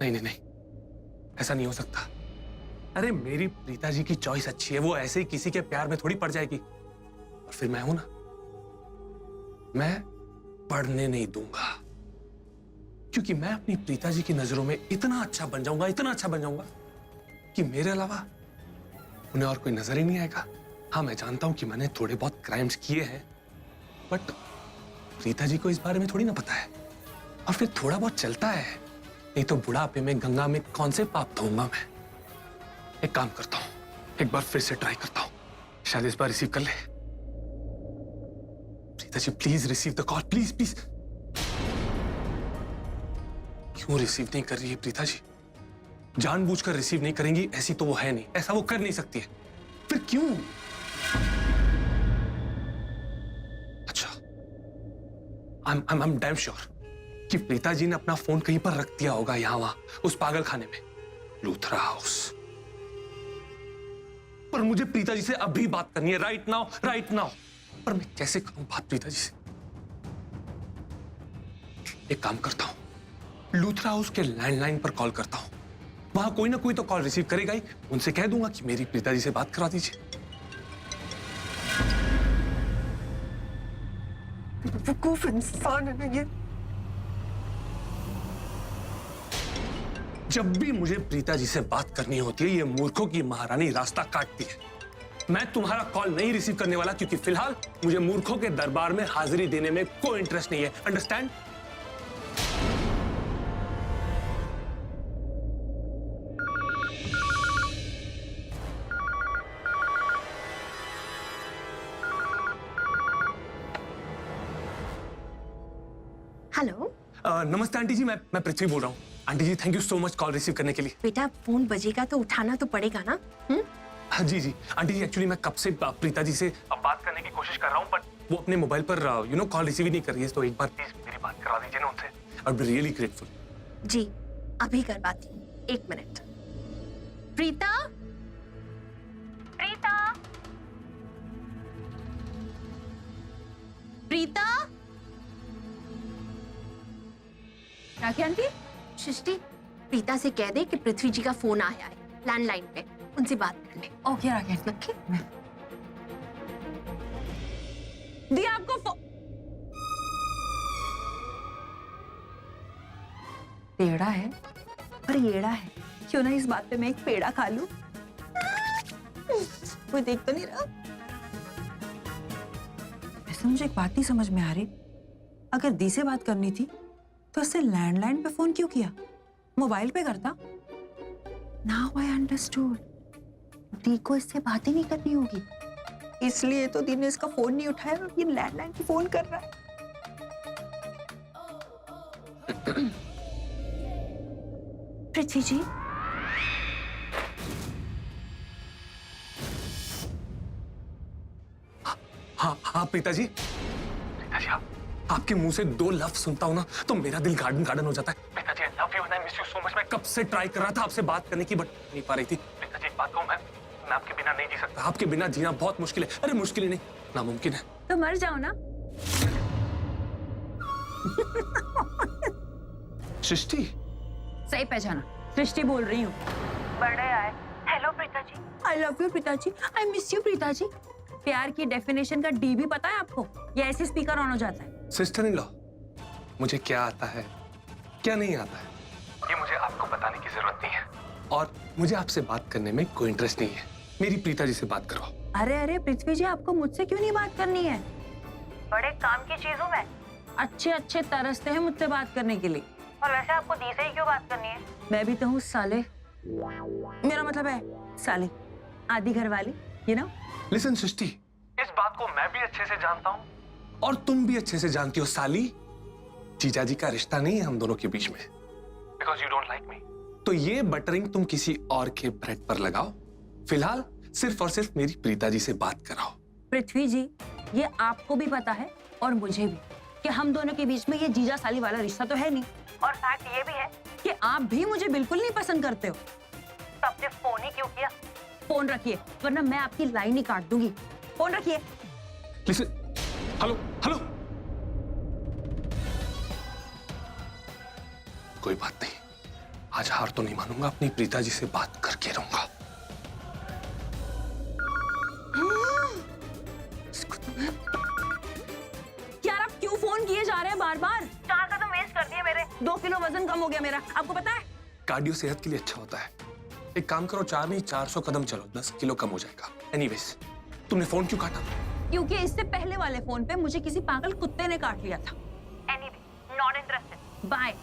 नहीं नहीं नहीं, ऐसा नहीं हो सकता। अरे मेरी प्रीता जी की चॉइस अच्छी है, वो ऐसे ही किसी के प्यार में थोड़ी पड़ जाएगी। और फिर मैं हूं ना, मैं पढ़ने नहीं दूंगा, क्योंकि मैं अपनी प्रीता जी की नजरों में इतना अच्छा बन जाऊंगा, इतना अच्छा बन जाऊंगा कि मेरे अलावा उन्हें और कोई नजर ही नहीं आएगा। हाँ, मैं जानता हूं कि मैंने थोड़े बहुत क्राइम्स किए हैं, बट प्रीता जी को इस बारे में थोड़ी ना पता है। और फिर थोड़ा बहुत चलता है, नहीं तो बुढ़ापे में गंगा में कौन से पाप धोऊंगा मैं। एक काम करता हूं, एक बार फिर से ट्राई करता हूं, शायद इस बार रिसीव कर ले। Preeta ji please receive the call, please please. क्यों रिसीव नहीं कर रही है प्रीता जी? जानबूझकर रिसीव नहीं करेंगी ऐसी तो वो है नहीं, ऐसा वो कर नहीं सकती है। फिर क्यों? अच्छा, I'm damn sure कि प्रीता जी ने अपना फोन कहीं पर रख दिया होगा, यहां वहां उस पागल खाने में, लूथरा हाउस। पर मुझे प्रीता जी से अभी बात करनी है, राइट नाउ, राइट नाउ। पर मैं कैसे करूं बात प्रीता जी से? एक काम करता हूं, लूथरा हाउस के लैंडलाइन पर कॉल करता हूं, वहां कोई ना कोई तो कॉल रिसीव करेगा ही। उनसे कह दूंगा कि मेरी प्रीता जी से बात करा दीजिए। बेवकूफ इंसान है ना ये। जब भी मुझे प्रीता जी से बात करनी होती है, ये मूर्खों की महारानी रास्ता काटती है। मैं तुम्हारा कॉल नहीं रिसीव करने वाला, क्योंकि फिलहाल मुझे मूर्खों के दरबार में हाजिरी देने में कोई इंटरेस्ट नहीं है। अंडरस्टैंड? हेलो। नमस्ते आंटी जी, मैं पृथ्वी बोल रहा हूँ। Aunty ji thank you so much call receive करने के लिए। बेटा फोन बजेगा तो उठाना तो पड़ेगा ना। हाँ जी जी आंटी जी, एक्चुअली मैं कब से प्रीता जी से बात करने की कोशिश कर रहा हूँ, बट वो अपने मोबाइल पर कॉल रिसीव ही नहीं कर रही है। तो एक बार प्लीज मेरी बात करा दीजिए ना उनसे। आई बी रियली ग्रेटफुल। जी अभी करवाती हूँ, 1 मिनट। प्रीता, प्रीता, प्रीता। राखी आंटी, सृष्टि, प्रीता से कह दे कि पृथ्वी जी का फोन आया है लैंडलाइन पे, उनसे बात कर ले। ओके राखी आंटी। ओके। दिया आपको पेड़ा है और येड़ा है, क्यों ना इस बात पे मैं एक पेड़ा खा लूं? कोई देख तो नहीं रहा। वैसे मुझे एक बात नहीं समझ में आ रही, अगर दी से बात करनी थी तो उससे लैंडलाइन पे फोन क्यों किया? मोबाइल पे करता। नाउ आई अंडरस्टूड, दी को इससे बात ही नहीं करनी होगी, इसलिए तो दी ने इसका फोन नहीं उठाया और ये लैंडलाइन पे फोन कर रहा है। पृथ्वी जी। हाँ हाँ प्रीता जी, प्रीता जी आपके मुंह से 2 लफ्ज सुनता हूं ना तो मेरा दिल गार्डन गार्डन हो जाता है। Preeta ji I love you and I miss you so much. मैं कब से ट्राई कर रहा था आपसे बात करने की, बट नहीं पा रही थी। प्रीता जी एक बात कहूं, मैं आपके बिना नहीं जी सकता। आपके बिना जीना बहुत मुश्किल है। अरे मुश्किल ही नहीं, नामुमकिन है। तो मर जाओ ना। सृष्टि, सही पहचाना, सृष्टि बोल रही हूँ। बड़े आए। Hello Preeta ji. I love you Preeta ji, I miss you Preeta ji. प्यार की डेफिनेशन का डी भी पता है आपको? या ऐसे स्पीकर ऑन हो जाता है? सिस्टर इन लॉ, मुझे क्या आता है क्या नहीं आता है ये मुझे आपको बताने की जरूरत नहीं है, और मुझे आपसे बात करने में कोई इंटरेस्ट नहीं है। मेरी प्रीता जी से बात करवाओ। अरे अरे पृथ्वी जी, आपको मुझसे क्यों नहीं बात करनी है? बड़े काम की चीजों में अच्छे अच्छे तरसते हैं मुझसे बात करने के लिए। और वैसे आपको दी से ही क्यों बात करनी है? मैं भी तो हूँ साले, मेरा मतलब है साले, आधी घर वाली, यू नो। लिसन सृष्टि, इस बात को मैं भी अच्छे से जानता हूँ और तुम भी अच्छे से जानती हो साली, जीजा जी का रिश्ता नहीं है हम दोनों के बीच में। Because you don't like me, तो ये बटरिंग तुम किसी और के ब्रेड पर लगाओ। फिलहाल सिर्फ और सिर्फ मेरी प्रीता जी से बात कराओ। पृथ्वी जी, ये आपको भी पता है और मुझे भी कि हम दोनों के बीच में ये जीजा साली वाला रिश्ता तो है नहीं। और फैक्ट ये भी है कि आप भी मुझे बिल्कुल नहीं पसंद करते हो। तो आपने फोन ही क्यों किया? फोन रखिए वरना मैं आपकी लाइन ही काट दूंगी। फोन रखिए। Listen, hello hello. कोई बात नहीं, आज हार तो नहीं मानूंगा, अपनी प्रीता जी से बात करके रहूंगा। यार आप क्यों फोन किए जा रहे हैं बार बार? 4 कदम वेस्ट कर दिए मेरे। 2 किलो वजन कम हो गया मेरा, आपको पता है? कार्डियो सेहत के लिए अच्छा होता है। एक काम करो, 4 नहीं 400 कदम चलो, 10 किलो कम हो जाएगा। एनीवेज, तुमने फोन क्यों काटा? क्योंकि इससे पहले वाले फोन पे मुझे किसी पागल कुत्ते ने काट लिया था। Anyway, not interested. बाय।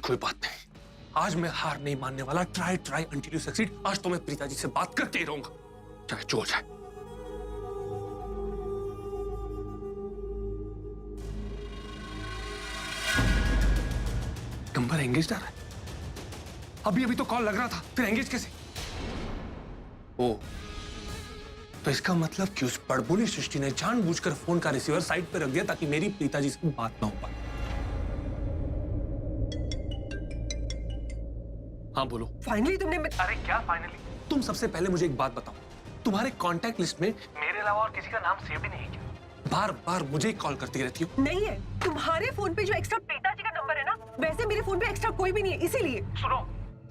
कोई बात नहीं, आज मैं हार नहीं मानने वाला। Try try until you succeed. आज तो मैं प्रीता जी से बात करके ही रहूंगा, चाहे जो हो जाए। नंबर एंगेज आ रहा है। अभी अभी तो कॉल लग रहा था, फिर एंगेज कैसे? ओ, तो इसका मतलब कि उस बड़बोली सृष्टि ने जानबूझकर फोन का रिसीवर साइड पर रख दिया ताकि मेरी प्रीता जी से बात ना हो पाए। हाँ बोलो। फाइनली तुमने अरे क्या फाइनली? तुम सबसे पहले मुझे एक बात बताओ, तुम्हारे कांटेक्ट लिस्ट में मेरे अलावा और किसी का नाम सेव भी नहीं है क्या? बार बार मुझे कॉल करती रहती हो। नहीं है। तुम्हारे फोन पे जो एक्स्ट्रा प्रीता जी का नंबर है ना, वैसे मेरे फोन पे एक्स्ट्रा कोई भी नहीं है, इसीलिए। सुनो,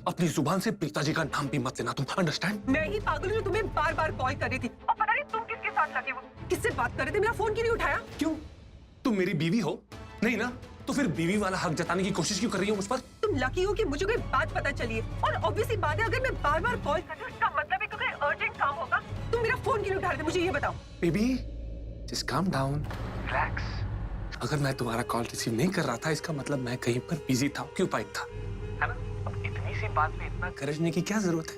अपनी जुबान से प्रीता जी का नाम भी मत लेना, तुम अंडरस्टैंड? मैं ही पागल हूँ जो तुम्हें बार बार कॉल कर रही थी, और पता नहीं तुम किसके साथ लगे हो, किससे बात कर रहे थे, मेरा फोन क्यों नहीं उठाया? क्यों? तुम मेरी बीवी हो? नहीं ना? तो फिर बीवी वाला हक जताने की कोशिश क्यों कर रही हो मुझ पर? तुम लकी हो कि मुझे कोई बात पता चली है, और ऑब्वियसली बात है, अगर मैं बार बार कॉल कर रही हूँ इसका मतलब है कि कोई अर्जेंट काम होगा। तुम मेरा फोन क्यों नहीं उठा रहे थे, मुझे ये बताओ। Baby, just calm down, relax. अगर मैं तुम्हारा कॉल रिसीव नहीं कर रहा था, इसका मतलब मैं कहीं पर बिजी था, ऑक्यूपाइड था, है ना? अब इतनी सी बात पे इतना गरजने की क्या जरूरत है?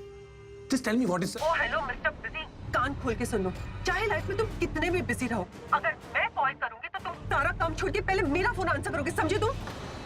Just tell me what is. Oh hello mister busy, कान खोल के सुन लो। चाहे लाइफ में तुम कितने भी बिजी रहो, अगर मैं कॉल करूंगी तो तुम सारा काम छोड़ के पहले मेरा फोन आंसर करोगे, समझे तुम?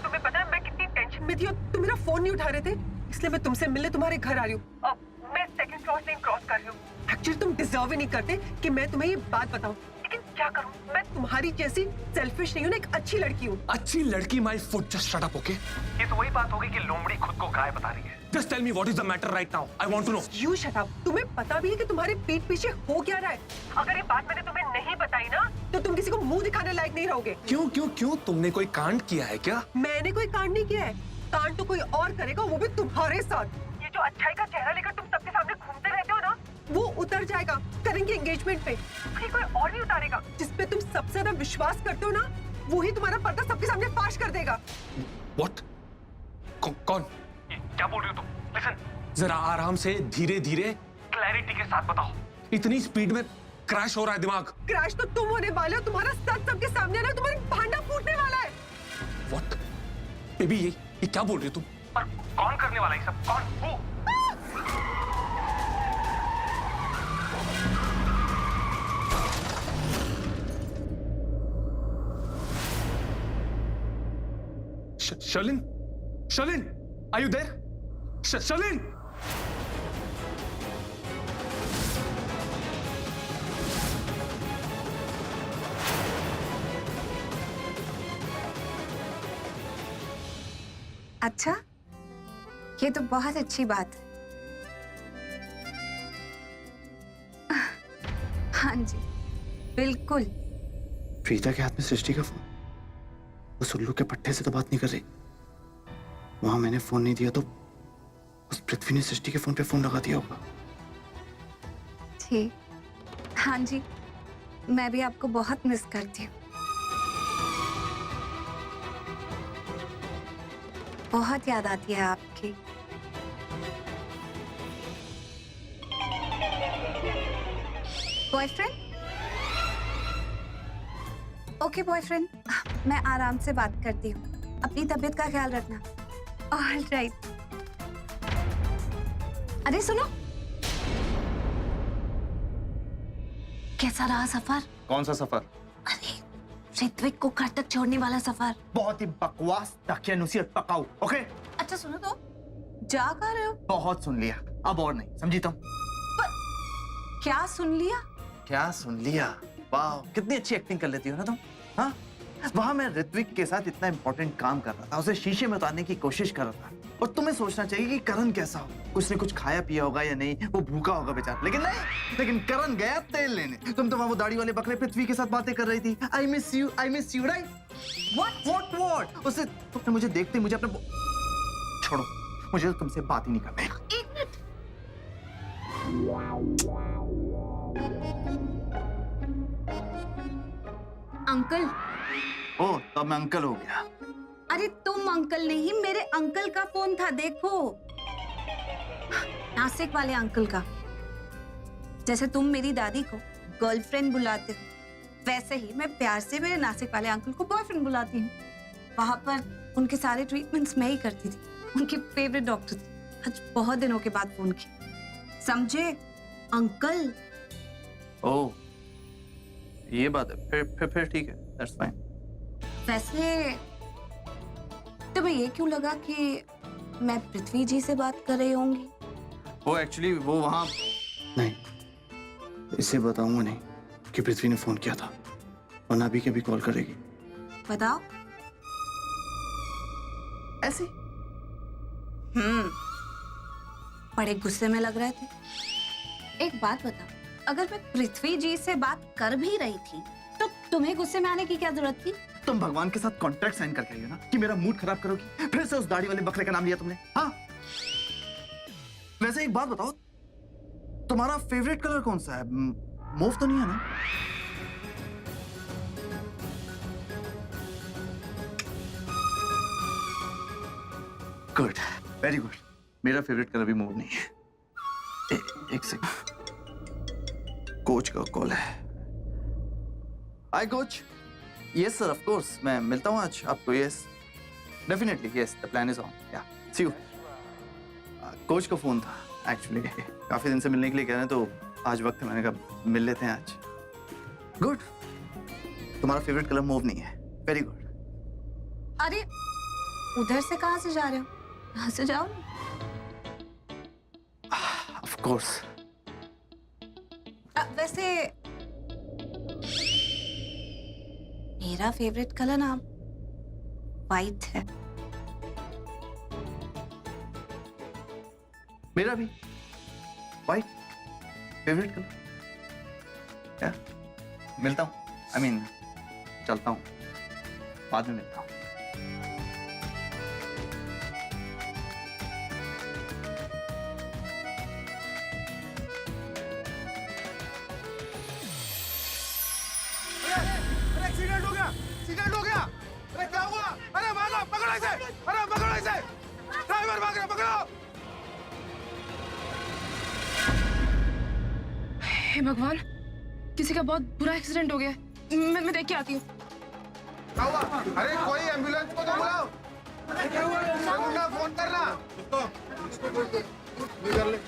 तुम्हें पता है मैं कितनी टेंशन में थी और तुम मेरा फोन नहीं उठा रहे थे, इसलिए मैं तुमसे मिलने तुम्हारे घर आ रही हूँ। अब मैं सेकंड फ्लोर से क्रॉस कर रही हूँ। एक्चुअली तुम डिजर्व ही नहीं करते कि मैं तुम्हें ये बात बताऊं, लेकिन क्या करूं, मैं तुम्हारी जैसी सेल्फिश नहीं हूँ, एक अच्छी लड़की हूँ। अच्छी लड़की? My foot, just shut up, okay? ये तो वही बात होगी कि लोमड़ी खुद को गाय बता रही है। Just tell me what is the matter right now, I want to know. You shut up. तुम्हें पता भी है कि तुम्हारे पीठ पीछे हो क्या रहा है? अगर ये बात मैंने तुम्हें नहीं बताई ना, तो तुम किसी को मुंह दिखाने लायक नहीं रहोगे। क्यों क्यों क्यों? तुमने कोई कांड किया है क्या? मैंने कोई कांड नहीं किया है, कांड तो कोई और करेगा, वो भी तुम्हारे साथ। ये जो अच्छाई का चेहरा लेकर तुम सबके सामने घूमते रहते हो ना, वो उतर जाएगा, करेंगे एंगेजमेंट पे, फिर कोई और नहीं उतारेगा। जिसपे तुम सबसे ज्यादा विश्वास करते हो ना, वो ही तुम्हारा पर्दा सबके सामने फाश कर देगा। What? कौन? क्या बोल रही हो तुम? लिसन, जरा आराम से, धीरे धीरे, क्लैरिटी के साथ बताओ। इतनी स्पीड में क्रैश हो रहा है दिमाग। क्रैश तो तुम होने वाले हो, तुम्हारा सच सबके सामने ना, तुम्हारी भांडा फूटने वाला है। What? बेबी, ये क्या बोल रही हो तुम? और कौन करने वाला है सब? कौन? Sherlyn? Sherlyn, are you there? Sherlyn? अच्छा, ये तो बहुत अच्छी बात है। हाँ जी, बिल्कुल। प्रीता के हाथ में सृष्टि का फोन, उस उल्लू के पट्टे से तो बात नहीं कर रही। वहां मैंने फोन नहीं दिया तो उस पृथ्वी ने सृष्टि के फोन पे फोन लगा दिया होगा। ठीक, हाँ जी, मैं भी आपको बहुत मिस करती हूँ। बहुत याद आती है आपकी। बॉयफ्रेंड? ओके बॉयफ्रेंड, मैं आराम से बात करती हूँ, अपनी तबीयत का ख्याल रखना। All right. अरे सुनो, कैसा रहा सफर? कौन सा सफर? अरे ऋत्विक को घर तक छोड़ने वाला सफर। बहुत ही बकवास दकियानुसियत पकाऊ। ओके, अच्छा सुनो तो, जा कहाँ रहे हो? बहुत सुन लिया, अब और नहीं, समझी तुम? क्या सुन लिया? क्या सुन लिया? वाह, कितनी अच्छी एक्टिंग कर लेती हो ना तुम। हाँ, वहां मैं ऋत्विक के साथ इतना इंपॉर्टेंट काम कर रहा था, उसे शीशे में उतारने की कोशिश कर रहा था, और तुम्हें सोचना चाहिए कि करण कैसा हो, उसने कुछ खाया पिया होगा या नहीं, वो भूखा होगा बेचारा। लेकिन नहीं, लेकिन करण गया तेल लेने। तुम तो वहां वो दाढ़ी वाले बकरे पृथ्वी के साथ बातें कर रही थी। आई मिस यू राइट? व्हाट उससे तुमने मुझे देखते मुझे अपने छोड़ो, मुझे तो तुमसे बात ही नहीं करना है। एक मिनट। अंकल। ओ, तब मैं अंकल हो गया। अरे तुम अंकल नहीं, मेरे अंकल का फोन था, देखो। नासिक वाले अंकल का। जैसे तुम मेरी दादी को गर्लफ्रेंड बुलाते हो, वैसे ही मैं प्यार से मेरे नासिक वाले अंकल को बॉयफ्रेंड बुलाती हूँ। वहां पर उनके सारे ट्रीटमेंट्स मैं ही करती थी, उनकी फेवरेट डॉक्टर थी। आज बहुत दिनों के बाद फोन किया, समझे अंकल? ओ, ये बात है। फिर ठीक है, दैट्स फाइन। वैसे तुम्हें ये क्यों लगा कि मैं पृथ्वी जी से बात कर रही होंगी? वो एक्चुअली वो वहां नहीं, इसे बताऊंगा नहीं कि पृथ्वी ने फोन किया था, वरना अभी के भी कॉल करेगी। बताओ। ऐसे बड़े गुस्से में लग रहे थे। एक बात बताओ, अगर मैं पृथ्वी जी से बात कर भी रही थी तो तुम्हें गुस्से में आने की क्या जरूरत थी? तुम भगवान के साथ कॉन्ट्रैक्ट साइन करके आई हो ना कि मेरा मूड खराब करोगी। फिर से उस दाढ़ी वाले बकरे का नाम लिया तुमने। हाँ, वैसे एक बात बताओ, तुम्हारा फेवरेट कलर कौन सा है? मूव तो नहीं है ना? Good, very good. मेरा फेवरेट कलर भी मूव नहीं है। एक सेकंड, कोच का कॉल है। Hi coach. Yes sir, of course. मैं मिलता हूँ आज आपको। Yes, definitely. Yes, the plan is on. Yeah, see you. Coach का फोन था एक्चुअली, काफी दिन से मिलने के लिए कह रहे हैं, तो आज वक्त है, मैंने कहा मिल लेते हैं आज। गुड, तुम्हारा फेवरेट कलर मूव नहीं है। Very good. अरे उधर से कहां से जा रहे हो? यहाँ से जाओ। Of course. वैसे मेरा फेवरेट कलर ना वाइट है। मेरा भी वाइट फेवरेट कलर। या, मिलता हूँ। आई मीन चलता हूँ, बाद में मिलता हूँ। एक्सीडेंट हो गया। अरे क्या हुआ? अरे भागो, पकड़ो इसे। अरे पकड़ो इसे, ड्राइवर भाग रहा, पकड़ो। हे भगवान, किसी का बहुत बुरा एक्सीडेंट हो गया। मैं देख के आती हूँ। क्या हुआ? अरे कोई एम्बुलेंस को तो बुलाओ। क्या हुआ? मुन्ना फोन करना। कर ले।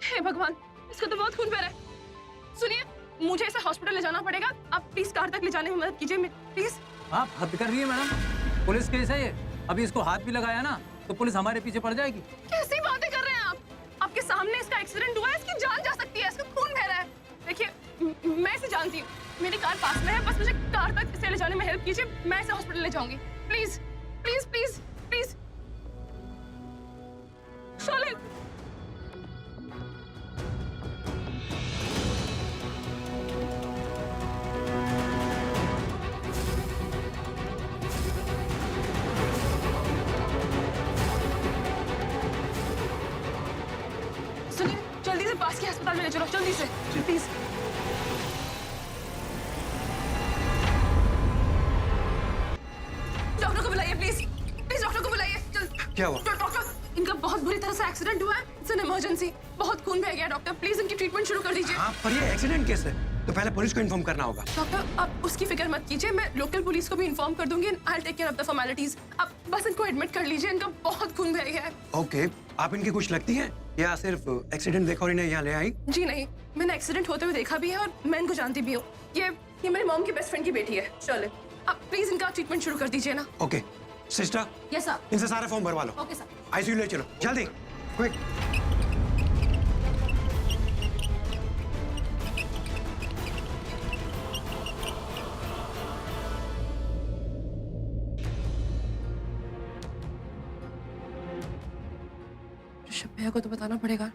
हे भगवान, इसका तो बहुत खून बह रहा है। सुनिए, मुझे इसे हॉस्पिटल ले जाना पड़ेगा। आप प्लीज कार तक ले जाने में मदद कीजिए प्लीज। आप हद कर रही है मैडम, पुलिस केस है ये। अभी इसको हाथ भी लगाया ना तो पुलिस हमारे पीछे पड़ जाएगी। कैसी बातें कर रहे हैं आप? आपके सामने इसका एक्सीडेंट हुआ है, इसकी जान जा सकती है, इसका खून बह रहा है। देखिए, मैं इसे जानती हूँ, मेरी कार पास में है, बस मुझे कार तक इसे ले जाने में हेल्प कीजिए। मैं इसे हॉस्पिटल ले जाऊंगी। Please please please please. Sholay, जल्दी से पास के अस्पताल में ले चलो, जल्दी से प्लीज। डॉक्टर को बुलाइए प्लीज, प्लीज डॉक्टर को बुलाइए। क्या हुआ? डॉक्टर, इनका बहुत बुरी तरह से एक्सीडेंट हुआ है। इट्स एन इमरजेंसी, बहुत खून बह गया। डॉक्टर प्लीज इनकी ट्रीटमेंट शुरू कर दीजिए। हाँ, पर ये एक्सीडेंट केस है, तो पहले पुलिस को इन्फॉर्म करना होगा। डॉक्टर, आप उसकी फिक्र मत कीजिए, मैं लोकल पुलिस को भी इन्फॉर्म कर दूंगी। I will take care of the formalities. आप बस इनको एडमिट कर लीजिए, इनका बहुत खून बह गया है। ओके, आप इनकी कुछ लगती हैं या सिर्फ एक्सीडेंट देखा और इन्हें यहाँ ले आई? जी नहीं, मैंने एक्सीडेंट होते हुए देखा भी है और मैं इनको जानती भी हूँ। ये मेरी मॉम की बेस्ट फ्रेंड की बेटी है। चले, आप प्लीज इनका ट्रीटमेंट शुरू कर दीजिए ना। Okay, sister yes sir. इनसे सारे फॉर्म भरवा लो। Okay sir. आईसीयू ले चलो जल्दी, क्विक। ऋषभ भैया को तो बताना पड़ेगा,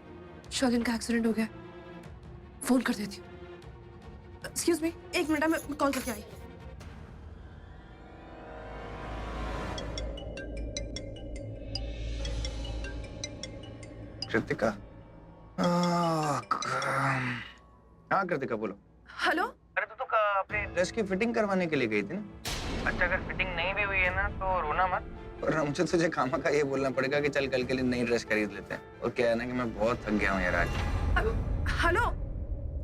शर्लिन का एक्सीडेंट हो गया। फोन कर देती हूँ। एक्सक्यूज मी, एक मिनट मैं कॉल करके आई। कृतिका, हाँ कृतिका बोलो। हेलो। अरे तू तो अपनी ड्रेस की फिटिंग करवाने के लिए गई थी ना। अच्छा अगर फिटिंग नहीं भी हुई है ना तो रोना मत, और मुझे तुझे खामा का ये बोलना पड़ेगा कि चल कल के लिए नई ड्रेस खरीद लेते हैं। और क्या है ना कि मैं बहुत थक गया हूँ यार आज। Hello hello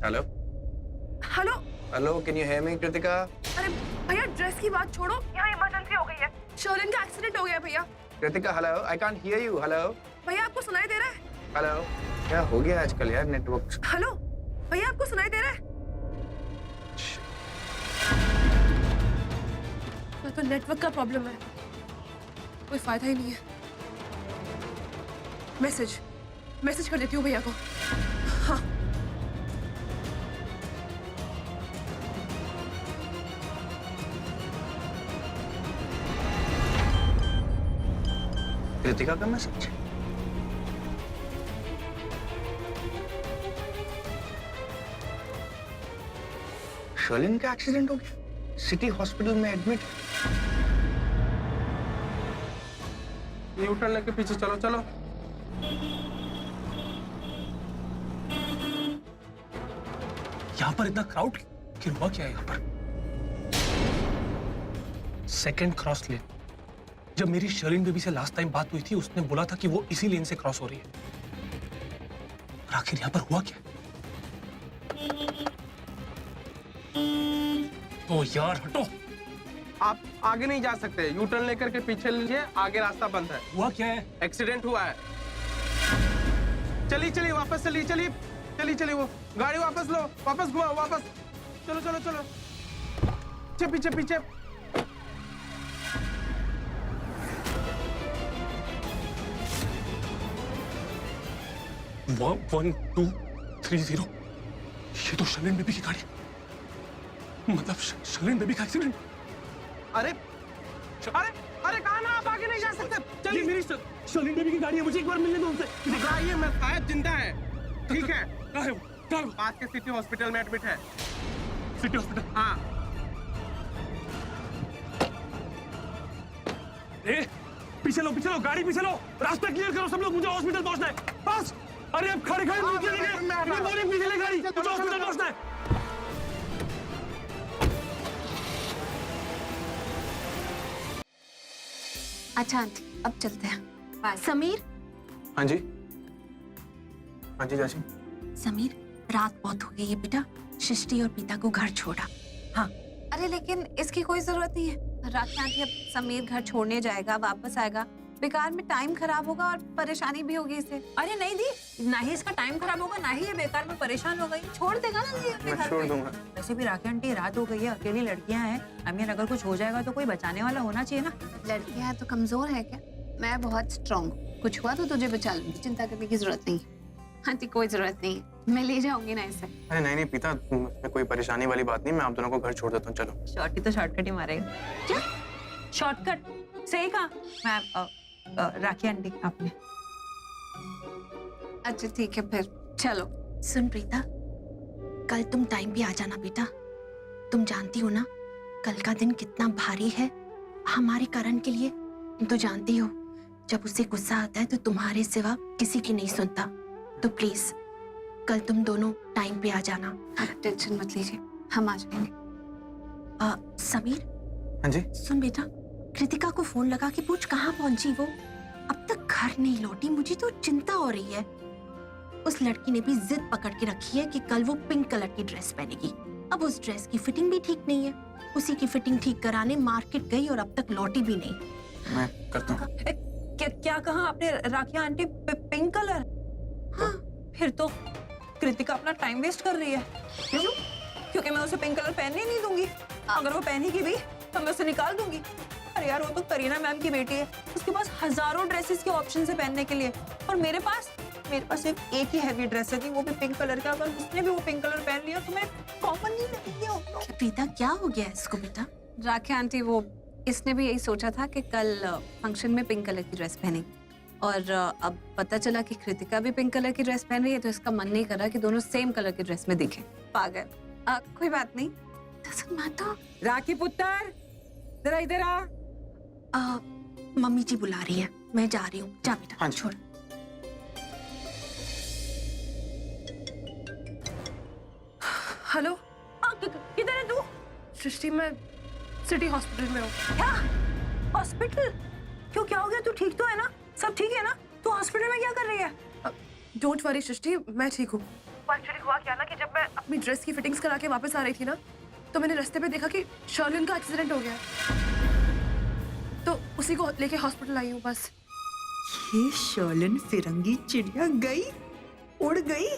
hello. Hello, can you hear me Kritika? अरे भैया ड्रेस की बात छोड़ो, यहाँ इमरजेंसी हो गई है। शर्लिन का एक्सीडेंट हो गया है भैया। Kritika hello, I can't hear you. Hello भैया आपको सुनाई दे रहा है? हेलो, क्या हो गया आजकल यार नेटवर्क? हेलो भैया आपको सुनाई दे रहा है? तो नेटवर्क का प्रॉब्लम है, कोई फायदा ही नहीं है। मैसेज कर देती हूँ भैया को। हाँ कृतिका का मैसेज? शर्लिन का एक्सीडेंट हो गया, सिटी हॉस्पिटल में एडमिट। न्यूट्रल लेके पीछे चलो चलो। यहाँ पर इतना क्राउड क्यों हुआ, क्या है यहाँ पर? सेकंड क्रॉस लेन। जब मेरी शर्लिन बेबी से लास्ट टाइम बात हुई थी उसने बोला था कि वो इसी लेन से क्रॉस हो रही है। और आखिर यहाँ पर हुआ क्या? तो यार हटो। आप आगे नहीं जा सकते, यू टर्न लेकर के पीछे लीजिए, आगे रास्ता बंद है। हुआ क्या है? एक्सीडेंट हुआ है। चलिए चलिए वापस चलिए, चलिए चलिए चलिए, वो गाड़ी वापस लो, वापस घुमाओ, वापस चलो चलो चलो, पीछे पीछे पीछे। वो 1230। ये तो शर्लिन बेबी की गाड़ी है। मतलब शर्लिन बेबी का एक्सीडेंट। अरे अरे अरे कहाँ ना, आप आगे नहीं जा सकते। ये चलिए मेरी शर्लिन बेबी की गाड़ी है, मुझे एक बार मिलने दो उनसे। घबराइए मत, शायद जिंदा है। ठीक है, कहाँ है वो? कहाँ है वो? पास के सिटी हॉस्पिटल में एडमिट है। City hospital. हाँ ए, पीछे लो, गाड़ी पीछे लो, रास्ता क्लियर करो सब लोग, मुझे हॉस्पिटल पहुंचना है बस। अरे अब खड़े खड़े नीचे नहीं गए, पीछे ले गाड़ी, मुझे हॉस्पिटल पहुंचना है। अच्छा आंटी अब चलते हैं। समीर। हाँ जी, हाँ जी चाची। समीर रात बहुत हो गई है बेटा, सृष्टि और पिता को घर छोड़ा। हाँ अरे लेकिन इसकी कोई जरूरत नहीं है। राखी आंटी अब समीर घर छोड़ने जाएगा, वापस आएगा, बेकार में टाइम खराब होगा और परेशानी भी होगी इसे। अरे नहीं दी, ना ही इसका टाइम खराब होगा, ना ही ये बेकार में परेशान हो गई। छोड़ देगा ना ये अपने मैं घर छोड़ पे। दूंगा। वैसे भी राखी आंटी रात हो गई है, अकेली लड़कियां हैं। आई मीन अगर कुछ हो जाएगा तो कोई बचाने वाला होना चाहिए ना। लड़कियां तो कमजोर है क्या? मैं बहुत स्ट्रांग हूँ, कुछ हुआ तो तुझे बचा लूंगी, चिंता करने की जरूरत नहीं। आंटी कोई जरूरत नहीं, मैं ले जाऊंगी ना इसे। अरे नहीं नहीं पिता, इसमें कोई परेशानी वाली बात नहीं, मैं आप दोनों को घर छोड़ देता हूँ, चलो। शॉर्टी तो शॉर्टकट ही मारेगा। क्या शॉर्टकट? सही कहा। मैं राखी आंटी आपने। अच्छा ठीक है फिर चलो। सुन प्रीता, कल तुम टाइम पे आ जाना बेटा। तुम जानती हो ना कल का दिन कितना भारी है हमारे करण के लिए। तुम तो जानती हो जब उसे गुस्सा आता है तो तुम्हारे सिवा किसी की नहीं सुनता। तो प्लीज कल तुम दोनों टाइम पे आ जाना। आप टेंशन मत लीजिए, हम आ जाएंगे। समीर। हाँ जी। सुन बेटा, कृतिका को फोन लगा के पूछ कहाँ पहुंची वो। अब तक घर नहीं लौटी, मुझे तो चिंता हो रही है। उस लड़की ने भी जिद पकड़ के रखी है कि कल वो पिंक कलर की ड्रेस पहनेगी। अब उस ड्रेस की फिटिंग भी ठीक नहीं है, उसी की फिटिंग ठीक कराने मार्केट गई और अब तक लौटी भी नहीं। मैं करता हूँ। क्या कहा आपने राखी आंटी? Pink colour? हाँ। फिर तो कृतिका अपना टाइम वेस्ट कर रही है। क्यों? क्योंकि मैं उसे पिंक कलर पहनने ही नहीं दूंगी। अगर वो पहनेगी भी तो मैं उसे निकाल दूंगी। अरे यार वो तो करीना मैम की बेटी है, उसके पास हजारों ड्रेसेस के ऑप्शन है पहनने के लिए, और मेरे पास सिर्फ एक ही हैवी ड्रेस है, वो भी पिंक कलर का। अगर उसने भी वो पिंक कलर पहन लिया तो मैं कॉमन नहीं लगेंगे। प्रीता क्या हो गया इसको बेटा? राखी आंटी, वो इसने भी यही सोचा था कि कल फंक्शन में पिंक कलर की ड्रेस पहनेगी, और अब पता चला कि कृतिका भी पिंक कलर की ड्रेस पहन रही है, तो इसका मन नहीं कर रहा कि दोनों सेम कलर की ड्रेस में दिखे। पागल। कोई बात नहीं। माता, राखी पुत्र जरा इधर आ। मम्मी जी बुला रही है, मैं जा रही हूँ। जा बेटा, हाँ जी। छोड़। हेलो, किधर है तू? सृष्टि मैं सिटी हॉस्पिटल में हूँ। क्या हॉस्पिटल? क्यों, क्या हो गया? तू ठीक तो है ना? सब ठीक है ना? तू हॉस्पिटल में क्या कर रही है? डोंट वरी सृष्टि, मैं ठीक हूँ। एक्चुअली हुआ क्या ना कि जब मैं अपनी ड्रेस की फिटिंग्स करा के वापस आ रही थी ना, तो मैंने रास्ते पे देखा कि शर्लिन का एक्सीडेंट हो गया, तो उसी को लेके हॉस्पिटल आई हूँ बस। ये शर्लिन फिरंगी चिड़िया गई, उड़ गई।